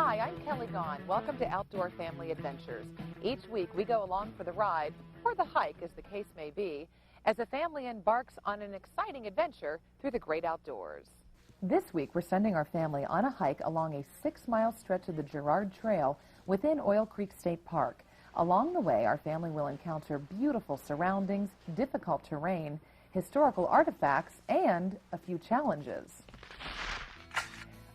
Hi, I'm Kelly Gahn. Welcome to Outdoor Family Adventures. Each week we go along for the ride, or the hike as the case may be, as a family embarks on an exciting adventure through the great outdoors. This week we're sending our family on a hike along a 6-mile stretch of the Girard Trail within Oil Creek State Park. Along the way, our family will encounter beautiful surroundings, difficult terrain, historical artifacts, and a few challenges.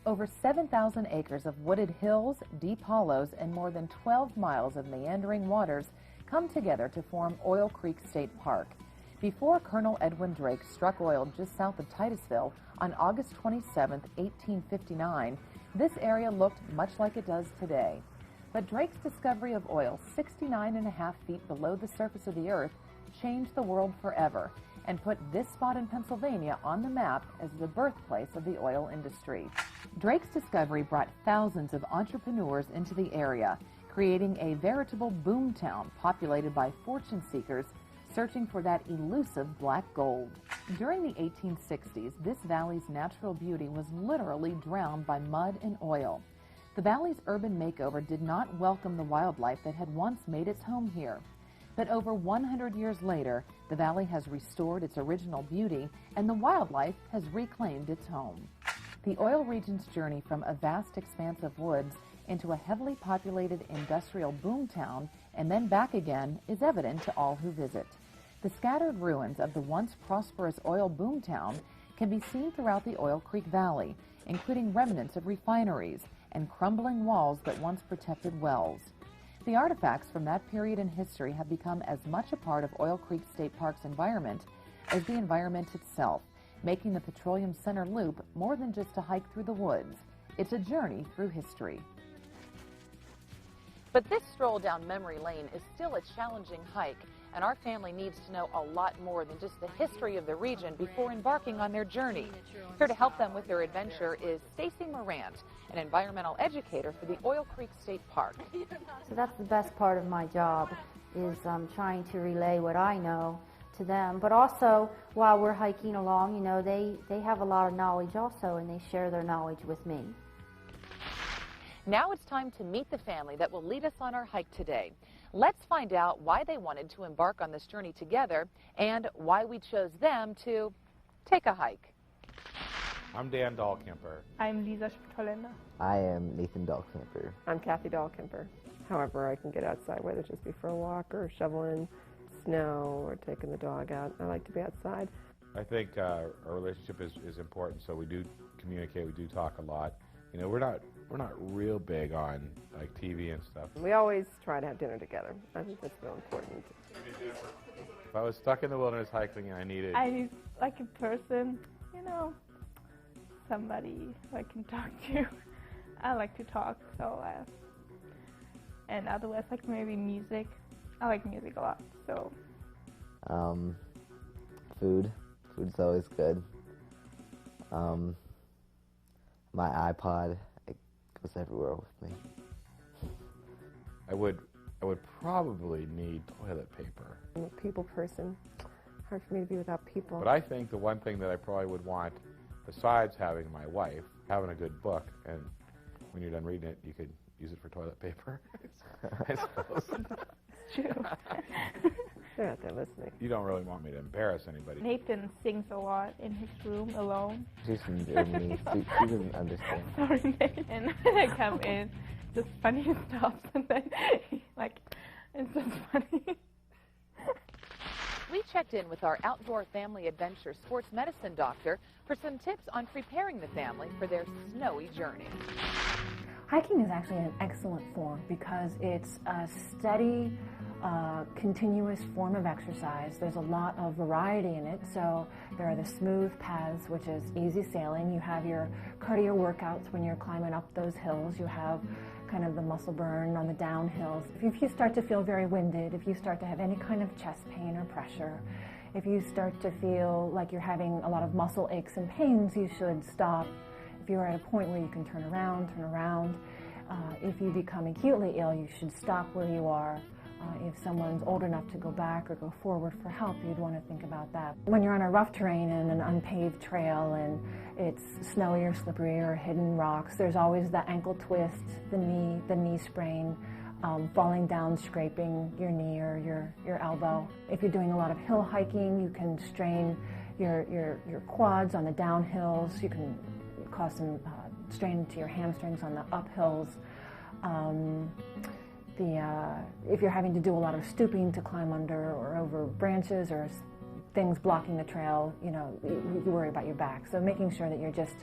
Over 7,000 acres of wooded hills, deep hollows, and more than 12 miles of meandering waters come together to form Oil Creek State Park. Before Colonel Edwin Drake struck oil just south of Titusville on August 27, 1859, this area looked much like it does today. But Drake's discovery of oil 69.5 feet below the surface of the earth changed the world forever and put this spot in Pennsylvania on the map as the birthplace of the oil industry. Drake's discovery brought thousands of entrepreneurs into the area, creating a veritable boomtown populated by fortune seekers searching for that elusive black gold. During the 1860s, this valley's natural beauty was literally drowned by mud and oil. The valley's urban makeover did not welcome the wildlife that had once made its home here. But over 100 years later, the valley has restored its original beauty and the wildlife has reclaimed its home. The oil region's journey from a vast expanse of woods into a heavily populated industrial boomtown and then back again is evident to all who visit. The scattered ruins of the once prosperous oil boomtown can be seen throughout the Oil Creek Valley, including remnants of refineries and crumbling walls that once protected wells. The artifacts from that period in history have become as much a part of Oil Creek State Park's environment as the environment itself, making the Petroleum Center Loop more than just a hike through the woods. It's a journey through history. But this stroll down memory lane is still a challenging hike, and our family needs to know a lot more than just the history of the region before embarking on their journey. Here to help them with their adventure is Stacy Morant, an environmental educator for the Oil Creek State Park. So that's the best part of my job, is trying to relay what I know to them. But also, while we're hiking along, you know, they have a lot of knowledge also, and they share their knowledge with me. Now it's time to meet the family that will lead us on our hike today. Let's find out why they wanted to embark on this journey together and why we chose them to take a hike. I'm Dan Dahlkemper. I'm Lisa Spitolenda. I am Nathan Dahlkemper. I'm Kathy Dahlkemper. However, I can get outside, whether it's just be for a walk or shoveling snow or taking the dog out. I like to be outside. I think our relationship is important, so we do communicate, we do talk a lot. You know, we're not real big on like TV and stuff. We always try to have dinner together. I think that's real important. If I was stuck in the wilderness hiking and I need like a person, you know, somebody I can talk to. I like to talk, so and otherwise like maybe music. I like music a lot, so. Food. Food's always good. My iPod, it goes everywhere with me. I would probably need toilet paper. I'm a people person. Hard for me to be without people. But I think the one thing that I probably would want, besides having my wife, having a good book, and when you're done reading it, you could use it for toilet paper. I suppose. True. They're out there listening. You don't really want me to embarrass anybody. Nathan sings a lot in his room alone. She's from Germany. She doesn't understand. Sorry, Nathan. And I come in, just funny stuff, and then like it's just funny. We checked in with our outdoor family adventure sports medicine doctor for some tips on preparing the family for their snowy journey. Hiking is actually an excellent form because it's a steady, continuous form of exercise. There's a lot of variety in it. So there are the smooth paths, which is easy sailing. You have your cardio workouts when you're climbing up those hills. You have kind of the muscle burn on the downhills. If you start to feel very winded, if you start to have any kind of chest pain or pressure, if you start to feel like you're having a lot of muscle aches and pains, you should stop. If you're at a point where you can turn around. If you become acutely ill, you should stop where you are. If someone's old enough to go back or go forward for help, you'd want to think about that. When you're on a rough terrain and an unpaved trail and it's snowy or slippery or hidden rocks, there's always the ankle twist, the knee sprain, falling down, scraping your knee or your elbow. If you're doing a lot of hill hiking, you can strain your quads on the downhills. You can cause some strain to your hamstrings on the uphills. If you're having to do a lot of stooping to climb under or over branches or things blocking the trail, you know, you worry about your back. So making sure that you're just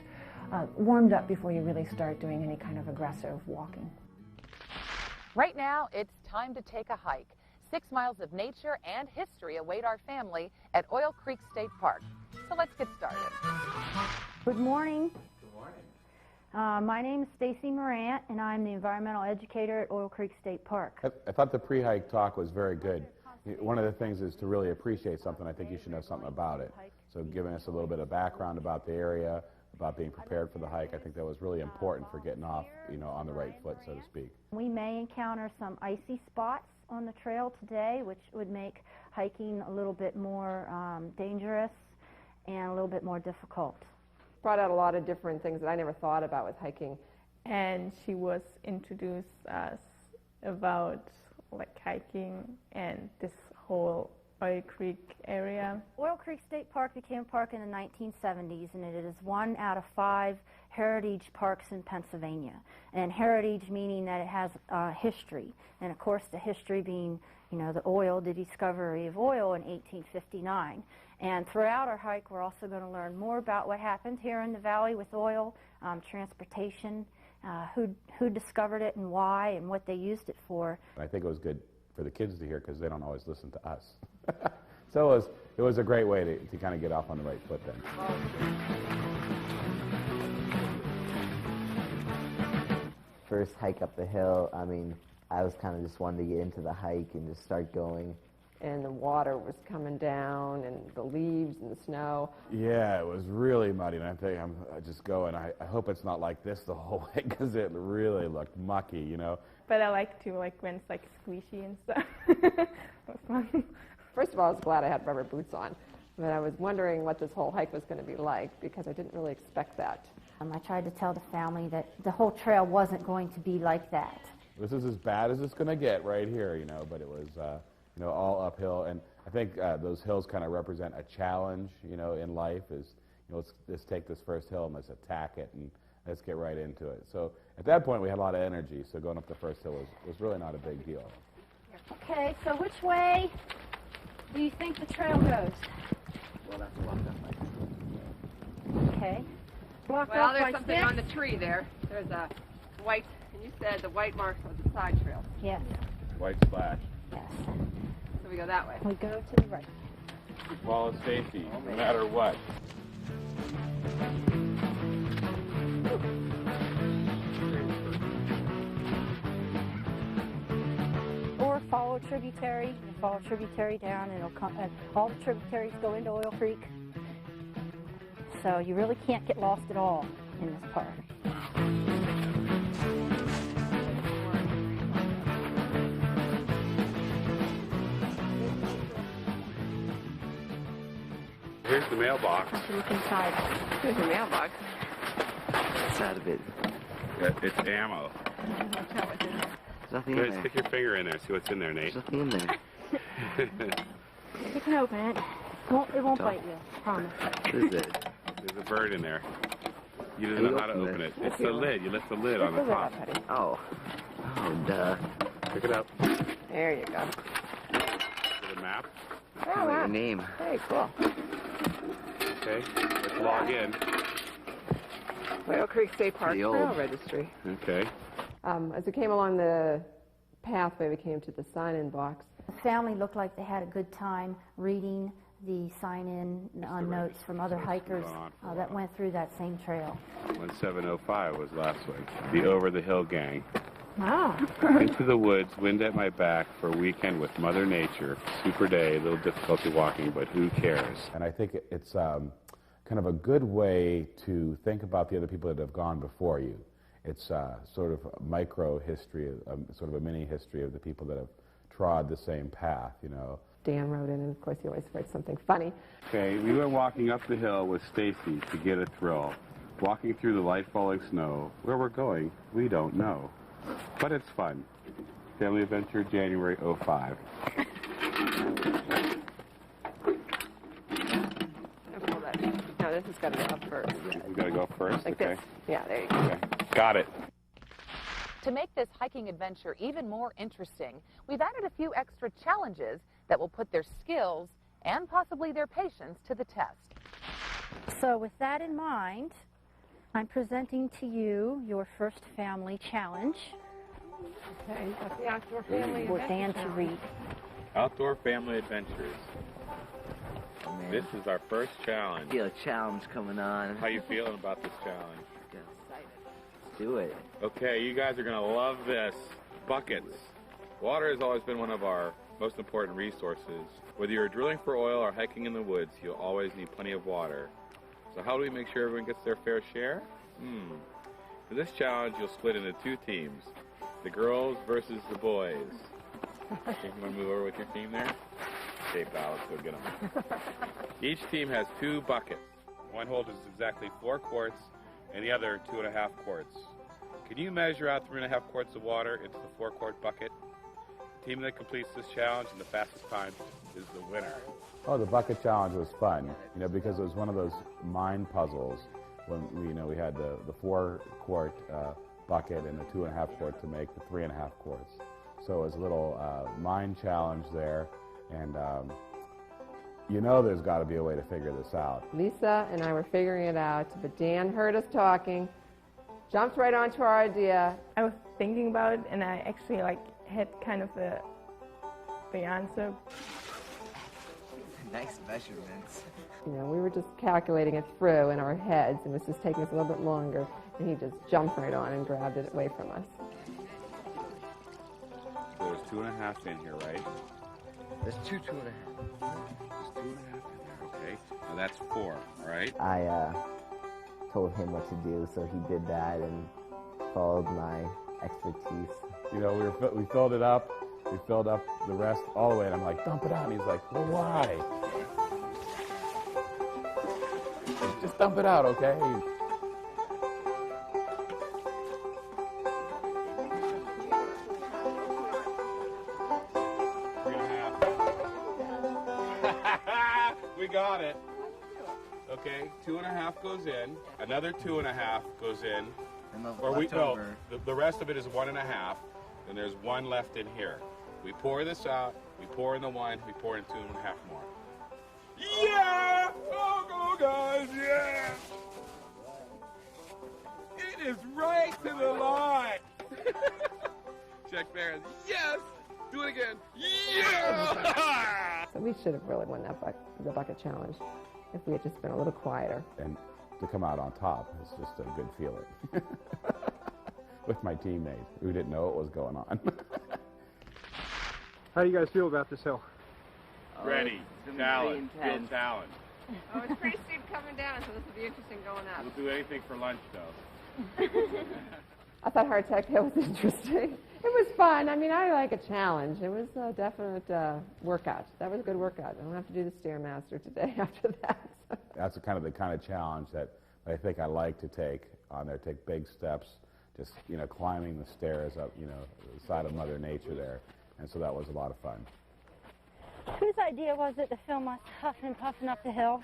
warmed up before you really start doing any kind of aggressive walking. Right now, it's time to take a hike. 6 miles of nature and history await our family at Oil Creek State Park. So let's get started. Good morning. My name is Stacy Morant, and I'm the environmental educator at Oil Creek State Park. I thought the pre-hike talk was very good. One of the things is to really appreciate something. I think you should know something about it. So giving us a little bit of background about the area, about being prepared for the hike, I think that was really important for getting off, you know, on the right foot, so to speak. We may encounter some icy spots on the trail today, which would make hiking a little bit more dangerous and a little bit more difficult. Brought out a lot of different things that I never thought about with hiking. And she was introduced us about like hiking and this whole Oil Creek area. Oil Creek State Park became a park in the 1970s, and it is 1 out of 5 heritage parks in Pennsylvania. And heritage meaning that it has history, and of course the history being, you know, the discovery of oil in 1859. And throughout our hike, we're also going to learn more about what happened here in the valley with oil, transportation, who discovered it and why, and what they used it for. I think it was good for the kids to hear because they don't always listen to us. So it was a great way to kind of get off on the right foot then. First hike up the hill, I mean, I was kind of just wanting to get into the hike and just start going. And the water was coming down, and the leaves and the snow. Yeah, it was really muddy, and I think I'm just going, I hope it's not like this the whole way, because it really looked mucky, you know. But I like to, like, when it's like squishy and stuff. It was fun. First of all, I was glad I had rubber boots on, but I was wondering what this whole hike was going to be like, because I didn't really expect that. I tried to tell the family that the whole trail wasn't going to be like that. This is as bad as it's going to get right here, you know, but it was, you know, all uphill. And I think those hills kind of represent a challenge, you know, in life is, you know, let's take this first hill and let's attack it and let's get right into it. So at that point, we had a lot of energy, so going up the first hill was really not a big deal. Okay, so which way do you think the trail goes? Well, that's a walk that way. Okay. Well, there's something on the tree there. There's a white, and you said the white marks on the side trail. Yes. White splash. Yes. So we go that way. We go to the right. Follow Stacy, no matter what. Or follow a tributary. You follow a tributary down, and it'll come. All the tributaries go into Oil Creek. So you really can't get lost at all in this park. Here's the mailbox. Have to look inside. There's a mailbox. Inside of it. It's ammo. There's nothing in Good, there. stick your finger in there, see what's in there, Nate. There's nothing in there. You can open it. It won't bite you, I promise. What is it? There's a bird in there. You don't know how to open it. It's the lid. You lift the lid on the top. Oh. Oh, duh. Pick it up. There you go. Is it a map? What's your name? Very cool. Okay, let's log in. Oil Creek State Park Pretty old. Trail Registry. Okay. As we came along the pathway, we came to the sign-in box. The family looked like they had a good time reading the sign-in notes from other hikers that went through that same trail. 1705 was last week. The Over the Hill Gang. Wow. Into the woods, wind at my back for a weekend with Mother Nature. Super day, a little difficulty walking, but who cares? And I think it's kind of a good way to think about the other people that have gone before you. It's sort of a micro history, sort of a mini history of the people that have trod the same path, you know. Dan wrote in, and of course he always writes something funny. Okay, we were walking up the hill with Stacy to get a thrill. Walking through the light falling snow. Where we're going, we don't know. But it's fun. Family Adventure, January '05. No, this has got to go up first. We got to go first? Like okay. this. Yeah, there you go. Okay. Got it. To make this hiking adventure even more interesting, we've added a few extra challenges that will put their skills and possibly their patience to the test. So with that in mind, I'm presenting to you your first family challenge Okay, that's the Outdoor Family for Adventure Dan to Challenge. read. Outdoor Family Adventures. This is our first challenge. I feel a challenge coming on. How you feeling about this challenge? Let's do it. Okay, you guys are going to love this. Buckets. Water has always been one of our most important resources. Whether you're drilling for oil or hiking in the woods, you'll always need plenty of water. So how do we make sure everyone gets their fair share? For this challenge, you'll split into two teams. The girls versus the boys. You want to move over with your team there? Okay, pal, let's go get them. Each team has 2 buckets. One holds exactly 4 quarts, and the other 2.5 quarts. Can you measure out 3.5 quarts of water into the 4-quart bucket? The team that completes this challenge in the fastest time is the winner. Oh, the bucket challenge was fun, you know, because it was one of those mind puzzles when we had the 4-quart bucket and the 2.5 quart to make the 3.5 quarts. So it was a little mind challenge there, and you know there's got to be a way to figure this out. Lisa and I were figuring it out, but Dan heard us talking, jumped right onto our idea. I was thinking about it, and I actually had kind of the answer. Nice measurements. You know, we were just calculating it through in our heads, and it was just taking us a little bit longer, and he just jumped right on and grabbed it away from us. So there's 2.5 in here, right? There's 2.5. There's 2.5 in there, okay? Now that's 4, all right? I told him what to do, so he did that and followed my expertise. You know, we filled it up. We filled up the rest all the way, and I'm like, dump it out. And he's like, well, why? Just dump it out, okay? We got it. Okay, 2.5 goes in. Another 2.5 goes in. And the Or leftover. the rest of it is 1.5, and there's 1 left in here. We pour this out, we pour in the 1, we pour in 2.5 more. Yeah! Oh, go guys, yeah! It is right to the line! Check there. Yes! Do it again. Yeah! So we should have really won that the bucket challenge if we had just been a little quieter. And to come out on top is just a good feeling. With my teammates who didn't know what was going on. How do you guys feel about this hill? Ready, challenge, feel challenge. Oh, it's pretty steep coming down, so this will be interesting going up. We'll do anything for lunch, though. I thought Hardtack Hill was interesting. It was fun. I mean, I like a challenge. It was a definite workout. That was a good workout. I don't have to do the Stairmaster today after that. That's the kind of challenge that I think I like to take on there. Take big steps, just climbing the stairs up, the side of Mother Nature there, and so that was a lot of fun. Whose idea was it to film us huffing and puffing up the hill?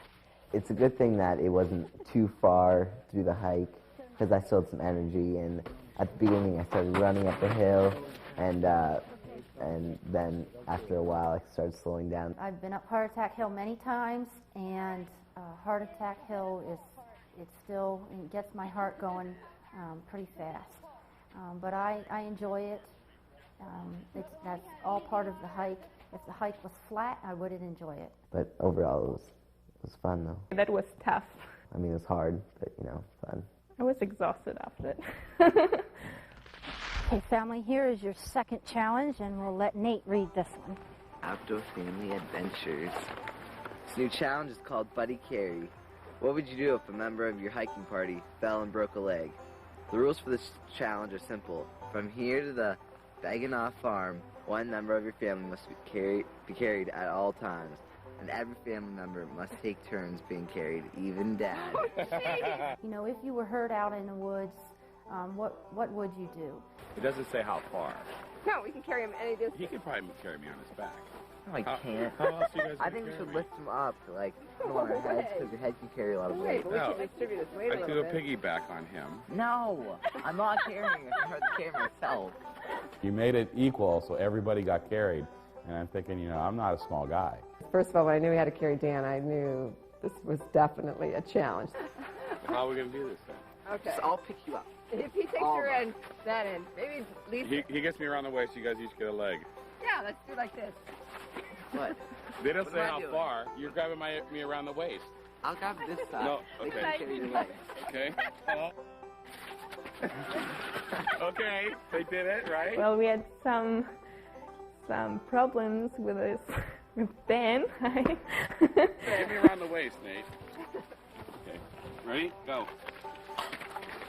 It's a good thing that it wasn't too far through the hike because I still had some energy, and at the beginning I started running up the hill, and then after a while I started slowing down. I've been up Heart Attack Hill many times, and Heart Attack Hill it gets my heart going pretty fast. But I enjoy it. That's all part of the hike. If the hike was flat, I wouldn't enjoy it. But overall, it was fun, though. That was tough. I mean, it was hard, but, fun. I was exhausted after it. Okay, family, here is your second challenge, and we'll let Nate read this one. Outdoor Family Adventures. This new challenge is called Buddy Carry. What would you do if a member of your hiking party fell and broke a leg? The rules for this challenge are simple. From here to the Saginaw Farm, one member of your family must be carried at all times, and every family member must take turns being carried, even Dad. You know, if you were hurt out in the woods, what would you do? It doesn't say how far. No, we can carry him any distance. He could probably carry me on his back. No, I can't. How else you guys I think we should lift him up, like, on our heads, because your head can carry a lot of weight. But we No. should distribute his weight a I little threw a bit. piggyback on him. No, I'm not carrying it. I'm hard to carry myself. You made it equal, so everybody got carried. And I'm thinking, you know, I'm not a small guy. First of all, when I knew we had to carry Dan, I knew this was definitely a challenge. How are we going to do this then? Okay. So I'll pick you up. If he takes your end, that end. Maybe Lisa. He gets me around the waist, you guys each get a leg. Yeah, let's do like this. What? They don't What say am I how doing? far. You're grabbing me around the waist. I'll grab this side. No, They okay. can carry your leg. Okay? Okay, they did it, right? Well, we had some problems with this with Dan. Get me around the waist, Nate. Okay. Ready? Go.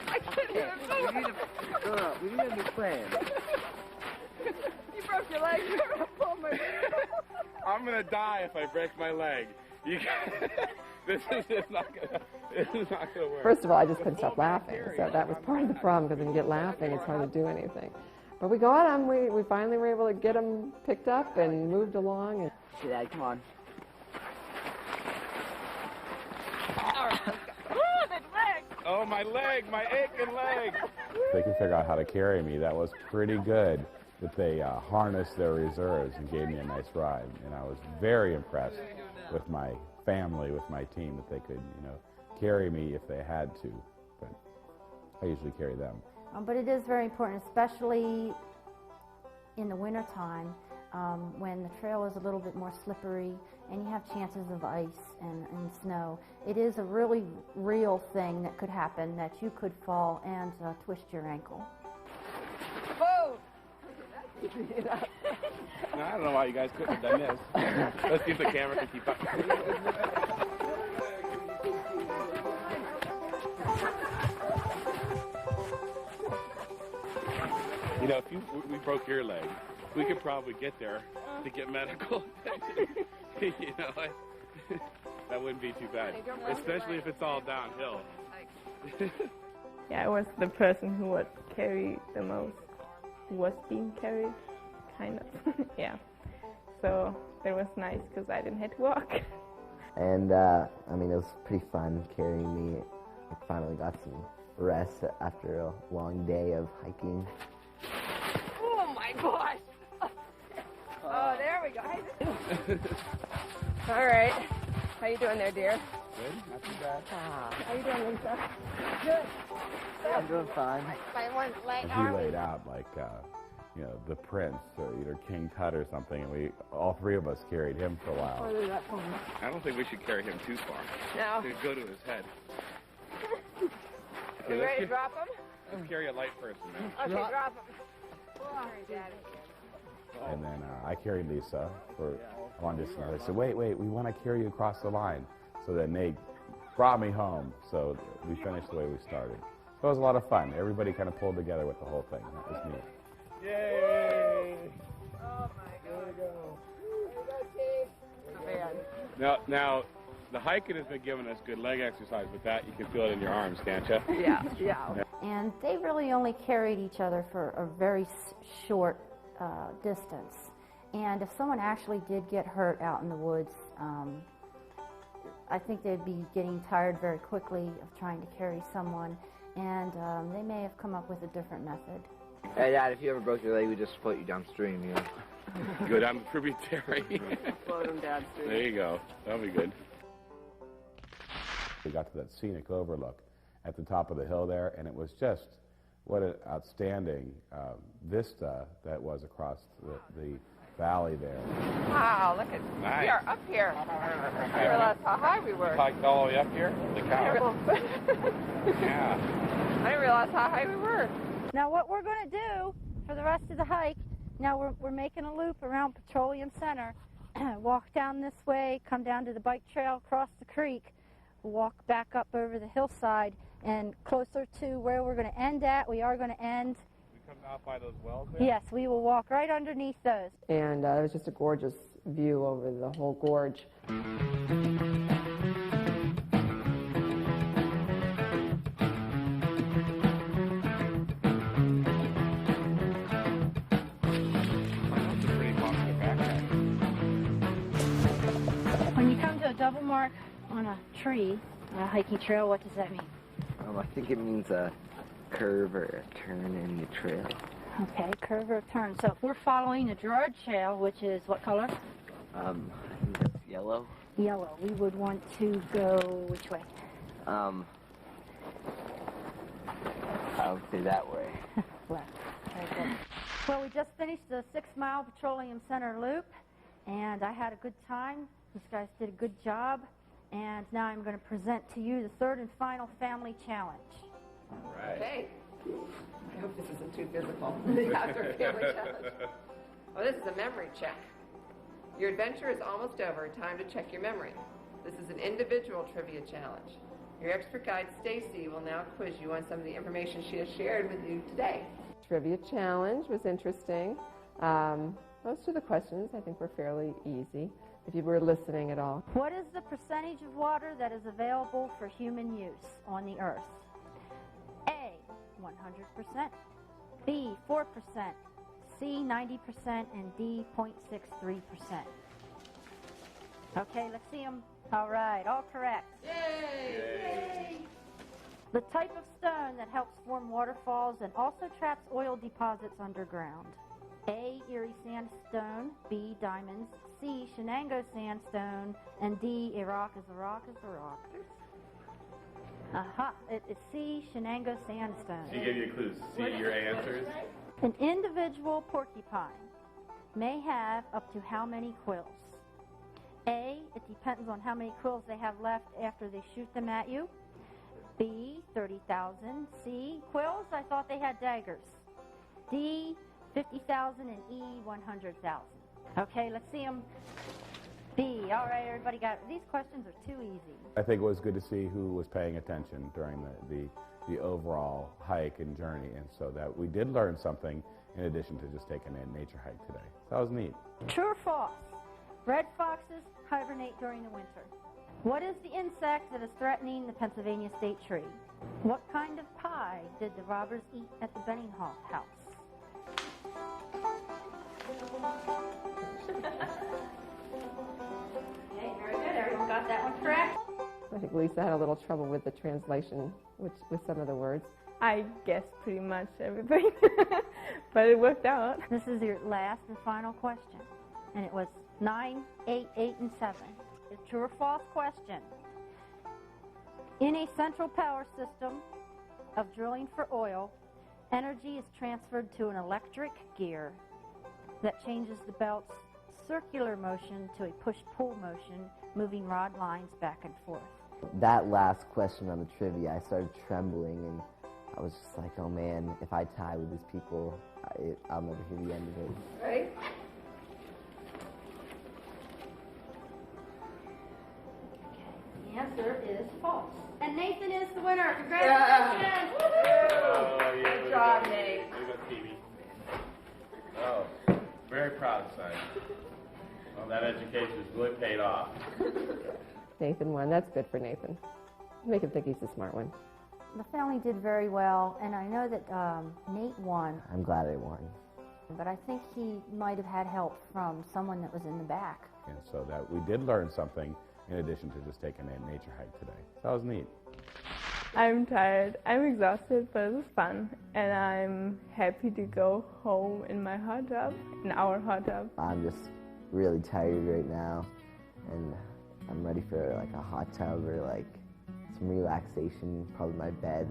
I can't even move. We need a new plan. You broke your leg. You're gonna pull my leg. I'm gonna die if I break my leg. You this is not gonna work. First of all, I just couldn't stop laughing, so that was part of the problem, because when you get laughing, it's hard to do anything. But we got him. We finally were able to get him picked up and moved along. And Dad, come on. Oh, my leg, my aching leg. They can figure out how to carry me. That was pretty good that they harnessed their reserves and gave me a nice ride. And I was very impressed with my family, with my team, that they could, you know, carry me if they had to. But I usually carry them. But it is very important, especially in the wintertime, when the trail is a little bit more slippery and you have chances of ice and snow. It is a really real thing that could happen, that you could fall and twist your ankle. Whoa! No, I don't know why you guys couldn't have done this. Let's see if the camera can keep up. You know, if we broke your leg, we could probably get there to get medical attention. You know, that wouldn't be too bad, especially if it's all downhill. Yeah, I was the person who was carried the most, who was being carried, kind of. Yeah. So it was nice because I didn't have to walk. And, I mean, it was pretty fun carrying me. I finally got some rest after a long day of hiking. Oh my gosh! Oh, there we go. All right. How you doing there, dear? Good, not too bad. How you doing, Lisa? Good. I'm doing fine. My one leg He arm. laid out like, you know, the Prince or either King Tut or something, and all three of us carried him for a while. I don't think we should carry him too far. No. It would go to his head. Are you ready to drop him? Let's carry a light person now. Okay, drop him. All right, Daddy. And then I carried Lisa for a long distance. I said, wait, we want to carry you across the line. So then Nate brought me home. So we finished the way we started. So it was a lot of fun. Everybody kind of pulled together with the whole thing. That was neat. Yay! Oh my God. There you go, Steve. Now, the hiking has been giving us good leg exercise, but that you can feel it in your arms, can't you? Yeah. And they really only carried each other for a very short distance. And if someone actually did get hurt out in the woods, I think they'd be getting tired very quickly of trying to carry someone, and they may have come up with a different method. Hey, Dad, if you ever broke your leg, we just float you downstream, you know. Go down the tributary. Float him downstream. There you go. That'll be good. We got to that scenic overlook at the top of the hill there, and it was just what an outstanding vista that was across the valley there. Wow, look at Nice. We are up here. I didn't realize how high we were. Hiked all the way up here? The cow. Yeah. I didn't realize how high we were. Now what we're going to do for the rest of the hike, now we're making a loop around Petroleum Center, walk down this way, come down to the bike trail, cross the creek, walk back up over the hillside, and closer to where we're going to end at, we are going to end out by those wells there? Yes, we will walk right underneath those. And it was just a gorgeous view over the whole gorge. When you come to a double mark on a tree, a hiking trail, what does that mean? I think it means a curve or a turn in the trail. Okay, curve or turn. So if we're following the Girard Trail, which is what color? I think that's yellow. Yellow. We would want to go which way? I would say that way. Left. Okay. Well, we just finished the 6-mile Petroleum Center loop, and I had a good time. These guys did a good job, and now I'm going to present to you the third and final family challenge. All right. Okay. I hope this isn't too physical. The outdoor family challenge. Oh, this is a memory check. Your adventure is almost over. Time to check your memory. This is an individual trivia challenge. Your expert guide, Stacy, will now quiz you on some of the information she has shared with you today. Trivia challenge was interesting. Most of the questions, I think, were fairly easy, if you were listening at all. What is the percentage of water that is available for human use on the Earth? A, 100%, B, 4%, C, 90%, and D, 0.63%. Okay, let's see them. All right, all correct. Yay! The type of stone that helps form waterfalls and also traps oil deposits underground. A, Erie sandstone, B, diamonds, C, Shenango sandstone, and D, a rock is a rock is a rock. Aha, it is C, Shenango sandstone. She gave you clues. See your answers. An individual porcupine may have up to how many quills? A, it depends on how many quills they have left after they shoot them at you. B, 30,000. C, quills? I thought they had daggers. D, 50,000, and E, 100,000. Okay, let's see them. B, all right, everybody got it. These questions are too easy. I think it was good to see who was paying attention during the overall hike and journey, and so that we did learn something in addition to just taking a nature hike today. So that was neat. True or false? Red foxes hibernate during the winter. What is the insect that is threatening the Pennsylvania state tree? What kind of pie did the robbers eat at the Benninghoff house? Okay, very good. Everyone got that one correct? I think Lisa had a little trouble with the translation, with some of the words. I guessed pretty much everything, but it worked out. This is your last and final question, and it was 9, 8, 8, and 7. A true or false question. In a central power system of drilling for oil, energy is transferred to an electric gear that changes the belt's circular motion to a push-pull motion, moving rod lines back and forth. That last question on the trivia, I started trembling, and I was just like, oh man, if I tie with these people, I'll never hear the end of it. Right? The answer is false. And Nathan is the winner. Congratulations! Oh, yeah, Good job, Nate. Oh, very proud, son. Well, that education has really paid off. Nathan won. That's good for Nathan. Make him think he's the smart one. The family did very well, and I know that Nate won, I'm glad I won. but I think he might have had help from someone that was in the back. And so that we did learn something in addition to just taking a nature hike today. So that was neat. I'm tired. I'm exhausted, but it was fun. And I'm happy to go home in my hot tub, in our hot tub. I'm just really tired right now, and I'm ready for like a hot tub or like some relaxation, probably my bed.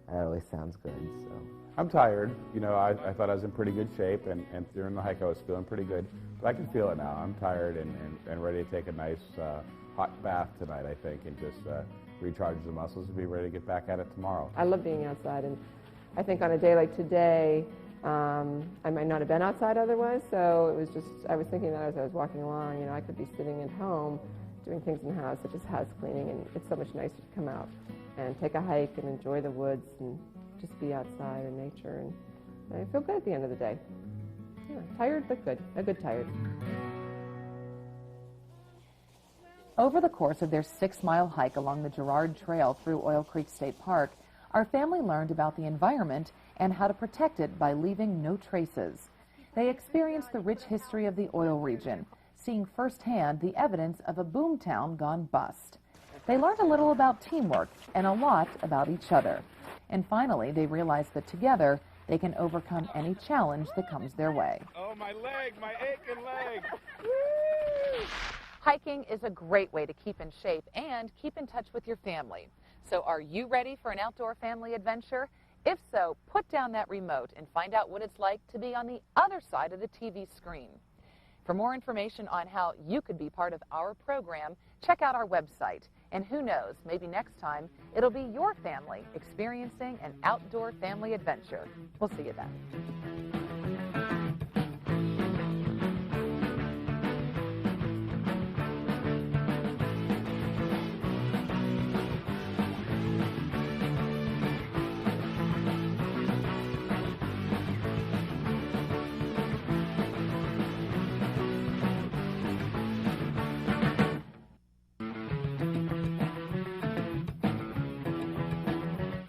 That always sounds good, so. I'm tired. You know, I thought I was in pretty good shape, and during the hike I was feeling pretty good. But I can feel it now. I'm tired and ready to take a nice hot bath tonight, I think, and just recharge the muscles and be ready to get back at it tomorrow. I love being outside, and I think on a day like today, I might not have been outside otherwise, so it was just, I was thinking that as I was walking along, you know, I could be sitting at home doing things in the house, such as house cleaning, and it's so much nicer to come out and take a hike and enjoy the woods and just be outside in nature and I feel good at the end of the day. Yeah, tired but good. A good tired. Over the course of their 6-mile hike along the Girard Trail through Oil Creek State Park, our family learned about the environment and how to protect it by leaving no traces. They experienced the rich history of the oil region, seeing firsthand the evidence of a boomtown gone bust. They learned a little about teamwork and a lot about each other. And finally, they realized that together, they can overcome any challenge that comes their way. Oh, my leg, my aching leg. Hiking is a great way to keep in shape and keep in touch with your family. So are you ready for an outdoor family adventure? If so, put down that remote and find out what it's like to be on the other side of the TV screen. For more information on how you could be part of our program, check out our website. And who knows, maybe next time it'll be your family experiencing an outdoor family adventure. We'll see you then.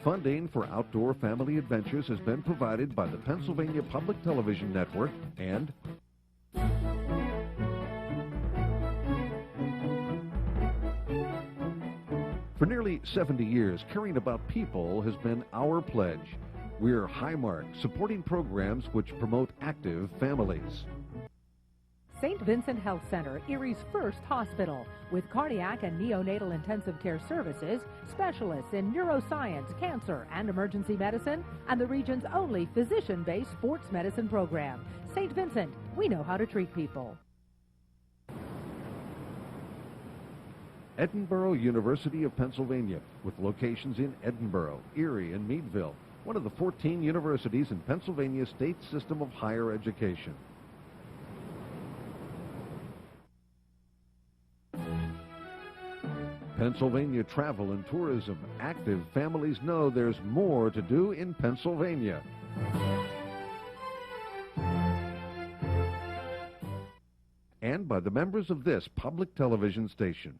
Funding for outdoor family adventures has been provided by the Pennsylvania Public Television Network and for nearly 70 years, caring about people has been our pledge. We're Highmark, supporting programs which promote active families. St. Vincent Health Center, Erie's first hospital, with cardiac and neonatal intensive care services, specialists in neuroscience, cancer, and emergency medicine, and the region's only physician-based sports medicine program. St. Vincent, we know how to treat people. Edinboro University of Pennsylvania, with locations in Edinboro, Erie, and Meadville, one of the 14 universities in Pennsylvania's state system of higher education. Pennsylvania Travel and Tourism. Active families know there's more to do in Pennsylvania. And by the members of this public television station.